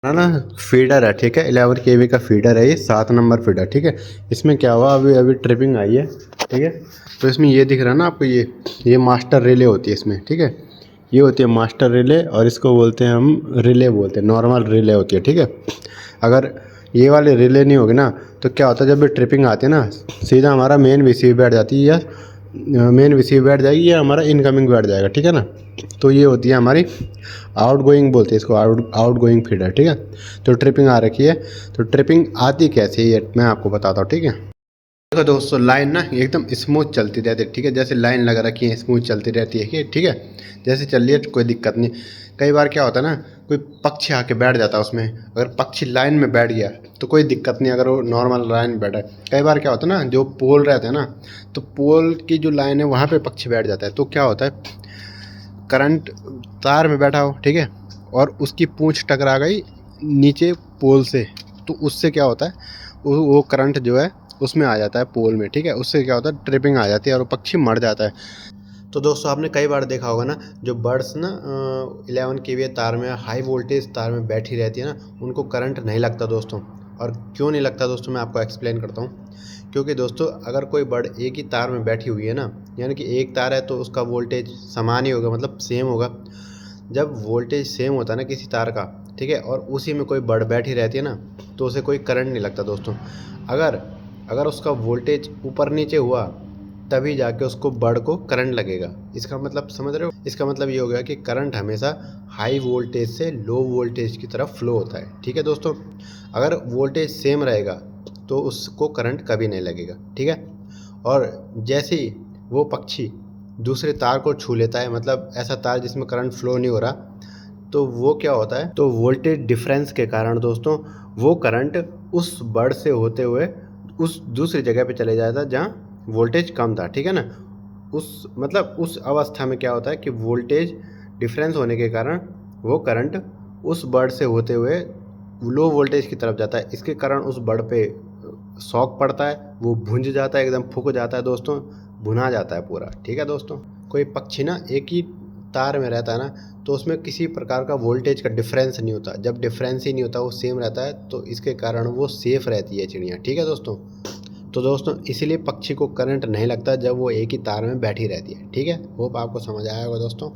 ना फीडर है, ठीक है, 11 केवी का फीडर है, ये 7 नंबर फीडर, ठीक है। इसमें क्या हुआ, अभी अभी ट्रिपिंग आई है, ठीक है। तो इसमें ये दिख रहा है ना आपको, ये मास्टर रिले होती है इसमें, ठीक है। ये होती है मास्टर रिले, और इसको बोलते हैं हम रिले बोलते हैं, नॉर्मल रिले होती है, ठीक है। अगर ये वाली रिले नहीं होगी ना, तो क्या होता है, जब भी ट्रिपिंग आती है ना, सीधा हमारा मेन वीसीबी बैठ जाती है, या मेन वीसीबी बैठ जाएगी, या हमारा इनकमिंग बैठ जाएगा, ठीक है ना। तो ये होती है हमारी आउट गोइंग, बोलते हैं इसको आउट गोइंग फीडर, ठीक है। तो ट्रिपिंग आ रखी है, तो ट्रिपिंग आती कैसे है ये मैं आपको बताता हूँ, ठीक है। देखो दोस्तों, लाइन ना एकदम स्मूथ चलती रहती है, ठीक है। जैसे लाइन लगा रखी है स्मूथ चलती रहती है, ठीक है। जैसे चल रही है कोई दिक्कत नहीं। कई बार क्या होता है ना, कोई पक्षी आके बैठ जाता है उसमें, अगर पक्षी लाइन में बैठ गया तो कोई दिक्कत नहीं, अगर वो नॉर्मल लाइन में बैठा है। कई बार क्या होता है ना, जो पोल रहते हैं ना, तो पोल की जो लाइन है वहाँ पे पक्षी बैठ जाता है, तो क्या होता है, करंट तार में बैठा हो, ठीक है, और उसकी पूंछ टकरा गई नीचे पोल से, तो उससे क्या होता है, वो करंट जो है उसमें आ जाता है पोल में, ठीक है। उससे क्या होता है, ट्रिपिंग आ जाती है और वो पक्षी मर जाता है। तो दोस्तों, आपने कई बार देखा होगा ना, जो बर्ड्स ना 11 केवी तार में, हाई वोल्टेज तार में बैठी रहती है ना, उनको करंट नहीं लगता दोस्तों। और क्यों नहीं लगता दोस्तों, मैं आपको एक्सप्लेन करता हूँ। क्योंकि दोस्तों, अगर कोई बर्ड एक ही तार में बैठी हुई है ना, यानी कि एक तार है, तो उसका वोल्टेज समान ही होगा, मतलब सेम होगा। जब वोल्टेज सेम होता है ना किसी तार का, ठीक है, और उसी में कोई बर्ड बैठी रहती है ना, तो उसे कोई करंट नहीं लगता दोस्तों। अगर अगर उसका वोल्टेज ऊपर नीचे हुआ, तभी जाके उसको बर्ड को करंट लगेगा। इसका मतलब समझ रहे हो, इसका मतलब ये हो गया कि करंट हमेशा हाई वोल्टेज से लो वोल्टेज की तरफ फ्लो होता है, ठीक है दोस्तों। अगर वोल्टेज सेम रहेगा तो उसको करंट कभी नहीं लगेगा, ठीक है। और जैसे ही वो पक्षी दूसरे तार को छू लेता है, मतलब ऐसा तार जिसमें करंट फ्लो नहीं हो रहा, तो वो क्या होता है, तो वोल्टेज डिफरेंस के कारण दोस्तों, वो करंट उस बर्ड से होते हुए उस दूसरी जगह पे चले जाता है जहाँ वोल्टेज कम था, ठीक है ना। उस अवस्था में क्या होता है कि वोल्टेज डिफरेंस होने के कारण वो करंट उस बर्ड से होते हुए लो वोल्टेज की तरफ जाता है। इसके कारण उस बर्ड पे शॉक पड़ता है, वो भुंज जाता है, एकदम फूक जाता है दोस्तों, भुना जाता है पूरा, ठीक है दोस्तों। कोई पक्षी ना एक ही तार में रहता है ना, तो उसमें किसी प्रकार का वोल्टेज का डिफरेंस नहीं होता। जब डिफरेंस ही नहीं होता, वो सेम रहता है, तो इसके कारण वो सेफ रहती है चिड़िया, ठीक है दोस्तों। तो दोस्तों, इसीलिए पक्षी को करंट नहीं लगता जब वो एक ही तार में बैठी रहती है, ठीक है। होप आपको समझ आया होगा दोस्तों।